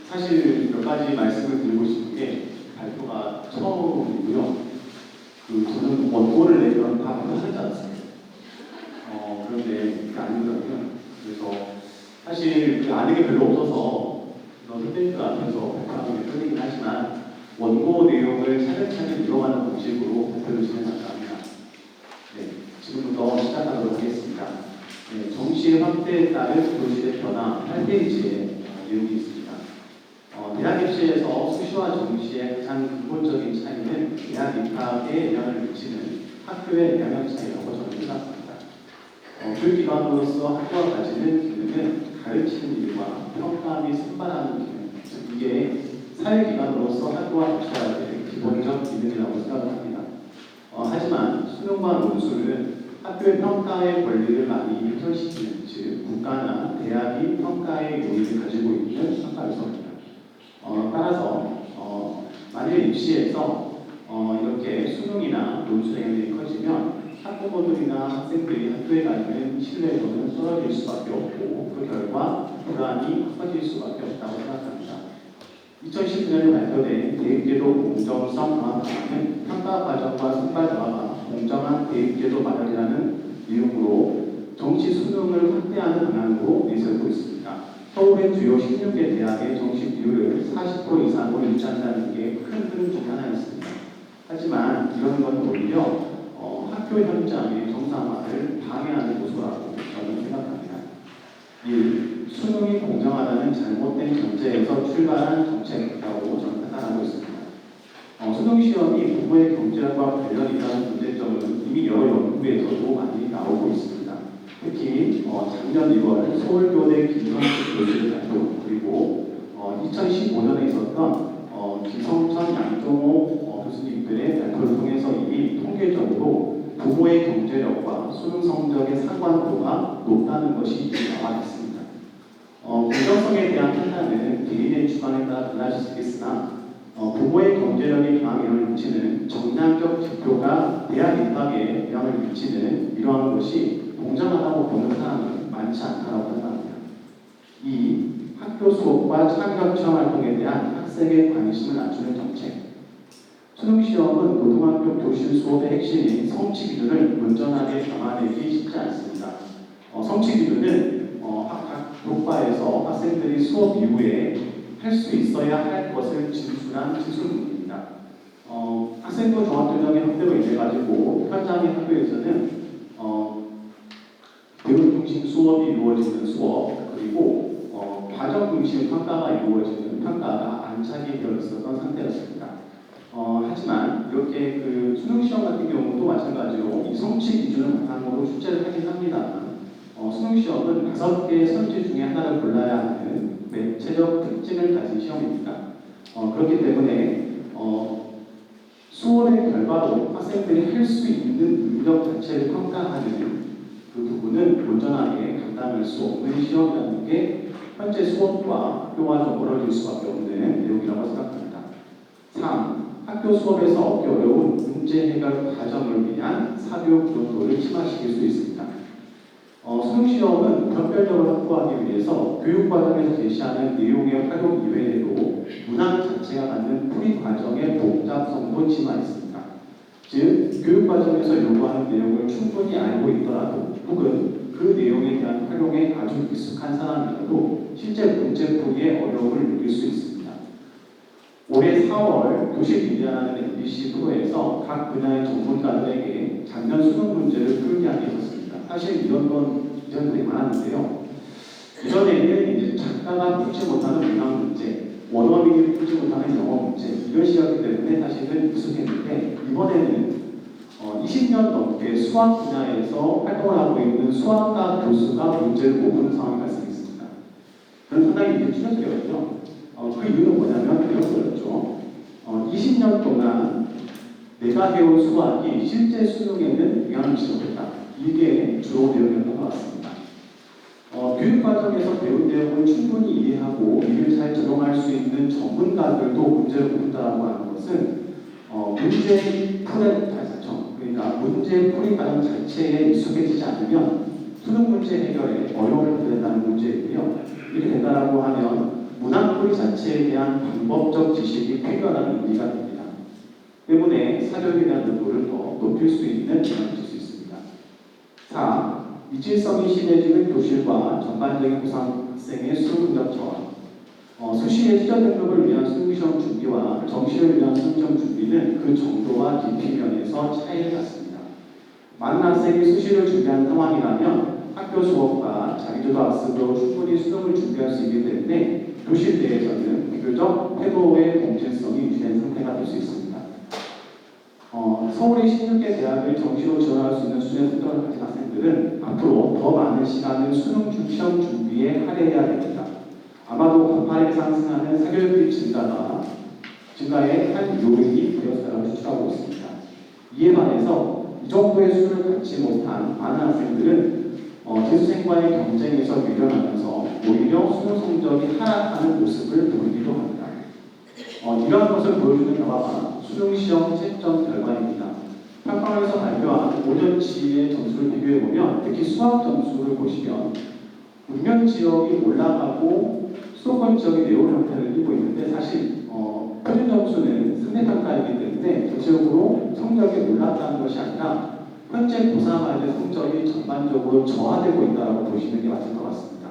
사실 몇 가지 말씀을 드리고 싶은 게 발표가 처음이고요. 저는 원고를 내면 다 발표하지 않습니다. 그런데 그게 아니더라고요. 그래서 사실 아는 게 별로 없어서 선생님들 앞에서 발표하는 게 떨리긴 하지만 원고 내용을 차근차근 이어가는 방식으로 발표를 진행할까 합니다. 네, 지금부터 시작하도록 하겠습니다. 네, 정시의 확대에 따른 교실의 변화 8페이지에 내용이 있습니다. 대학 입시에서 수시와 정시의 가장 근본적인 차이는 대학 입학에 영향을 미치는 학교의 영향 차이라고 저는 생각합니다. 교육기관으로서 학교가 가지는 기능은 가르치는 일과 평가 및 선발하는 기능, 즉 이게 사회기관으로서 학교가 갖춰야 될 기본적 기능이라고 생각을 합니다. 하지만 수능과 논술은 학교의 평가의 권리를 많이 우선시키는, 즉 국가나 대학이 평가의 요인을 가지고 있는 학과에서입니다. 따라서 만일 입시에서 이렇게 수능이나 논술의 영향이 커지면 학부모들이나 학생들이 학교에 가는 신뢰도는 떨어질 수밖에 없고 그 결과 불안이 커질 수밖에 없다고 생각합니다. 2019년에 발표된 대입제도 공정성 강화 방안은 평가 과정과 선발 강화가 공정한 대입제도 마련이라는 내용으로 정시 수능을 확대하는 방향으로 내세우고 있습니다. 서울의 주요 16개 대학의 정시 비율을 40% 이상으로 유지한다는 게 큰 흐름 중 하나였습니다. 하지만 이런 건 오히려 학교 현장의 정상화를 방해하는 요소라고 저는 생각합니다. 1. 수능이 공정하다는 잘못된 전제에서 출발한 정책이라고 저는 판단하고 있습니다. 수능 시험이 부모의 경제력과 관련이 있다는 문제점은 이미 여러 연구에서도 많이 나오고 있습니다. 특히 작년 1월 서울교대 김성식 교수의 발표, 그리고 2015년에 있었던 기성천 양종호 교수님들의 발표를 통해서 이미 통계적으로 부모의 경제력과 수능 성적의 상관도가 높다는 것이 나와 있습니다. 공정성에 대한 판단은 개인의 주관에 따라 달라질 수 있겠으나 부모의 경제력에 강한 영향을 미치는 정량적 지표가 대학 입학에 영향을 미치는 이러한 것이 공정하다고 보는 사람은 많지 않다고 생각합니다. 2. 학교 수업과 창의력 활동에 대한 학생의 관심을 낮추는 정책. 수능시험은 고등학교 교실 수업의 핵심인 성취 기준을 온전하게 담아내기 쉽지 않습니다. 성취 기준은 각 교과에서 학생들이 수업 이후에 할 수 있어야 할 것을 진술한 진술문입니다. 학생부 종합전형의 확대로 인해 가지고 현장의 학교에서는 교육 중심 수업이 이루어지는 수업, 그리고 과정 중심 평가가 이루어지는 평가가 안착이 되어 있었던 상태였습니다. 하지만 이렇게 수능 시험 같은 경우도 마찬가지로 이 성취 기준을 바탕으로 출제를 하긴 합니다만 수능 시험은 5개의 선지 중에 하나를 골라야 하는 매체적 특징을 가진 시험입니다. 그렇기 때문에 수업의 결과로 학생들이 할 수 있는 능력 자체를 평가하는 그 부분은 온전하게 감당할 수 없는 시험이라는 게 현재 수업과 학교와 좀 멀어질 수밖에 없는 내용이라고 생각합니다. 3. 학교 수업에서 얻기 어려운 문제 해결 과정을 위한 사교 구조도를 심화시킬 수 있습니다. 수능시험은 변별력을 확보하기 위해서 교육과정에서 제시하는 내용의 활용 이외에도 문항 자체가 갖는 풀이 과정의 복잡성도 심화했습니다. 즉, 교육과정에서 요구하는 내용을 충분히 알고 있더라도 혹은 그 내용에 대한 활용에 아주 익숙한 사람이라도 실제 문제풀이에 어려움을 느낄 수 있습니다. 올해 4월 교실미디어라는 MBC 프로에서 각 분야의 전문가들에게 작년 수능 문제를 풀게 하게 했었습니다. 사실 이런 건 이전들이 많았는데요. 이전에는 이제 작가가 풀지 못하는 문학 문제, 원어민이 풀지 못하는 영어 문제, 이런 시각이기 때문에 사실은 익숙했는데 이번에는 20년 넘게 수학 분야에서 활동을 하고 있는 수학과 교수가 문제를 못 푸는 상황이 발생했습니다. 그런 상당히 이게 충격적이었죠. 그 이유는 뭐냐면 이런 거였죠. 20년 동안 내가 해온 수학이 실제 수능에는 영향을 미치지 못했다. 이게 주로 내용이었던 것 같습니다. 교육 과정에서 배운 내용을 충분히 이해하고 이를 잘 적용할 수 있는 전문가들도 문제를 푼다고 하는 것은 문제 풀의 달성, 그러니까 문제 풀이 과정 자체에 익숙해지지 않으면 수능 문제 해결에 어려움을 겪게 된다는 문제이고요. 이렇게 된다고 하면 문학놀이 자체에 대한 방법적 지식이 필요하다는 의미가 됩니다. 때문에 사교육에 대한 능도를 더 높일 수 있는 영향을 줄 수 있습니다. 4. 이질성이 심해지는 교실과 전반적인 구상 학생의 수능 능력 저하. 수시의 시전 등급을 위한 수능시험 준비와 정시를 위한 수능시험 준비는 그 정도와 깊이 면에서 차이를 갖습니다. 많은 학생이 수시를 준비한 상황이라면 학교 수업과 자기주도 학습으로 충분히 수능을 준비할 수 있기 때문에 교실 내에서는 비교적 태도의 공정성이 유지된 상태가 될 수 있습니다. 서울의 16개 대학을 정시로 지원할 수 있는 수준의 성적을 가진 학생들은 앞으로 더 많은 시간을 수능 시험 준비에 할애해야 됩니다. 아마도 가파르게 상승하는 사교육비 증가의 한 요인이 되었다고 추측하고 있습니다. 이에 반해서 이 정도의 수준을 갖지 못한 많은 학생들은 재수생과의 경쟁에서 밀려나면서 오히려 수능 성적이 하락하는 모습을 보이기도 합니다. 이러한 것을 보여주는 결과가 수능시험 채점 결과입니다. 평가원에서 발표한 5년치의 점수를 비교해보면 특히 수학 점수를 보시면 읍면 지역이 올라가고 수도권 지역이 내려오는 형태를 띠고 있는데 사실 표준 점수는 상대평가이기 때문에 전체적으로 성적이 올랐다는 것이 아니라 현재 고3아이들 성적이 전반적으로 저하되고 있다고 보시는 게 맞을 것 같습니다.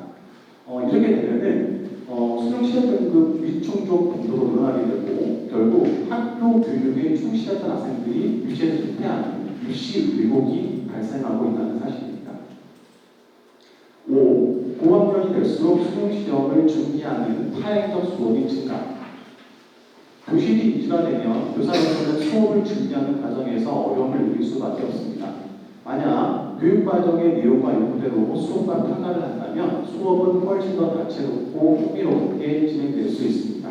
이렇게 되면은 수능 시험 등급 위충족 빈도도 늘어나게 되고 결국 학교 교육에 충실했던 학생들이 유시에서 실패하는 유시 의혹이 발생하고 있다는 사실입니다. 5. 고학년이 될수록 수능 시험을 준비하는 파행적 수업이 증가. 교실이 이주화되면 교사로서는 수업을 준비하는 과정에서 어려움을 느낄 수밖에 없습니다. 만약 교육과정의 내용과 요구대로 수업과 평가를 한다면 수업은 훨씬 더 다채롭고 흥미롭게 진행될 수 있습니다.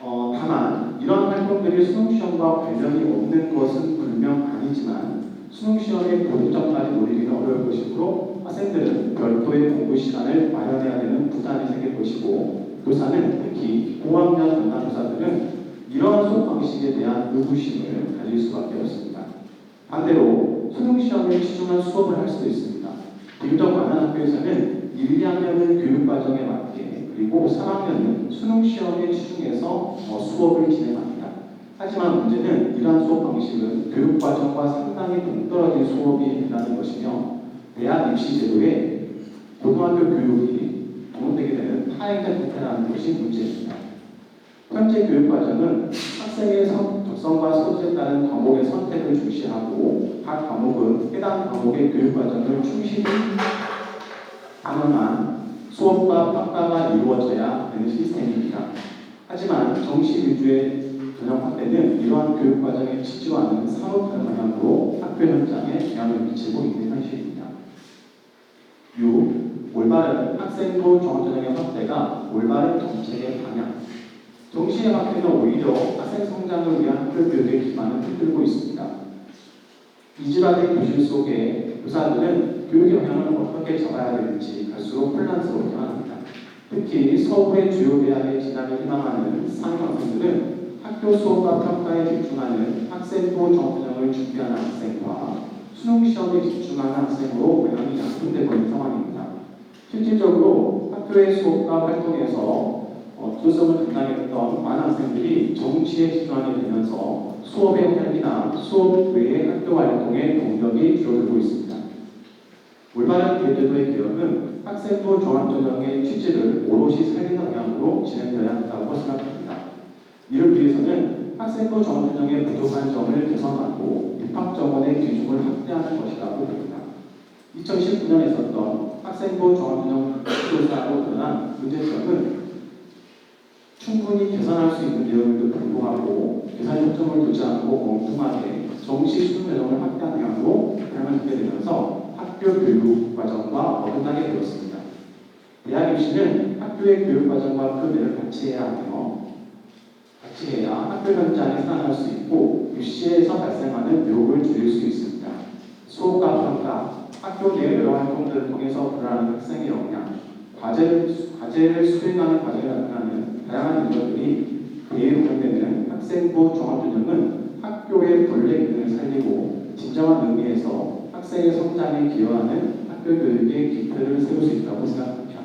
다만 이러한 활동들이 수능시험과 관련이 없는 것은 분명 아니지만 수능시험의 고득점까지 노리기는 어려울 것이므로 학생들은 별도의 공부 시간을 마련해야 되는 부담이 생길 것이고 교사는 특히 고학년 담당 교사들은 이러한 수업 방식에 대한 의구심을 가질 수밖에 없습니다. 반대로 수능시험에 치중한 수업을 할 수도 있습니다. 비교적 많은 학교에서는 1, 2학년은 교육과정에 맞게 그리고 3학년은 수능시험에 치중해서 수업을 진행합니다. 하지만 문제는 이러한 수업 방식은 교육과정과 상당히 동떨어진 수업이 된다는 것이며 대학 입시제도에 고등학교 교육이 동원되게 되는 파행적 형태라는 것이 문제입니다. 현재 교육과정은 학생의 적성과 소질에 따른 과목의 선택을 중시하고 각 과목은 해당 과목의 교육과정을 충실히 반영한 수업과 평가가 이루어져야 되는 시스템입니다. 하지만 정시 위주의 전형 확대는 이러한 교육과정의 취지와는 사뭇 다른 방향으로 학교 현장에 영향을 미치고 있는 현실입니다. 6. 올바른 학생부 종합전형의 확대가 올바른 정책의 방향. 정시의 확대는 오히려 학생 성장을 위한 학교 교육의 기반을 흔들고 있습니다. 이질화된 교실 속에 교사들은 교육의 영향을 어떻게 잡아야 될지 갈수록 혼란스럽게 합니다. 특히 서울의 주요 대학에 진학을 희망하는 상위 학생들은 학교 수업과 평가에 집중하는 학생부 종합전형을 준비하는 학생과 수능시험에 집중하는 학생으로 영향이 양분되고 있는 상황입니다. 실질적으로 학교의 수업과 활동에서 주도성을 담당했던 많은 학생들이 정시에 집중하게 되면서 수업의 활기나 수업 외의 학교 활동의 동력이 줄어들고 있습니다. 올바른 교육제도의 개혁은 학생부 종합전형의 취지를 오롯이 살리는 방향으로 진행되어야 한다고 생각합니다. 이를 위해서는 학생부 종합전형의 부족한 점을 개선하고 입학 정원의 비중을 확대하는 것이라고 봅니다. 2019년에 있었던 학생부 종합전형 조사로 드러난 문제점은 충분히 개선할 수 있는 내용에도 불구하고 개선 초점을 두지 않고 엉뚱하게 정시 수능 전형을 확대한 방향으로 방향을 두게 되면서 학교 교육 과정과 어긋나게 되었습니다. 대학 입시는 학교의 교육 과정과 그 내를 같이 해야 학교 현장에 살아날 수 있고 입시에서 발생하는 유혹을 줄일 수 있습니다. 수업과 평가, 학교 내 여러 활동들을 통해서 드러나는 학생의 역량, 과제를 수행하는 과정에 나타나는 다양한 요소들이 그에 동원되는 학생부 종합전형은 학교의 본래 기능을 살리고 진정한 의미에서 학생의 성장에 기여하는 학교 교육의 기틀을 세울 수 있다고 생각합니다.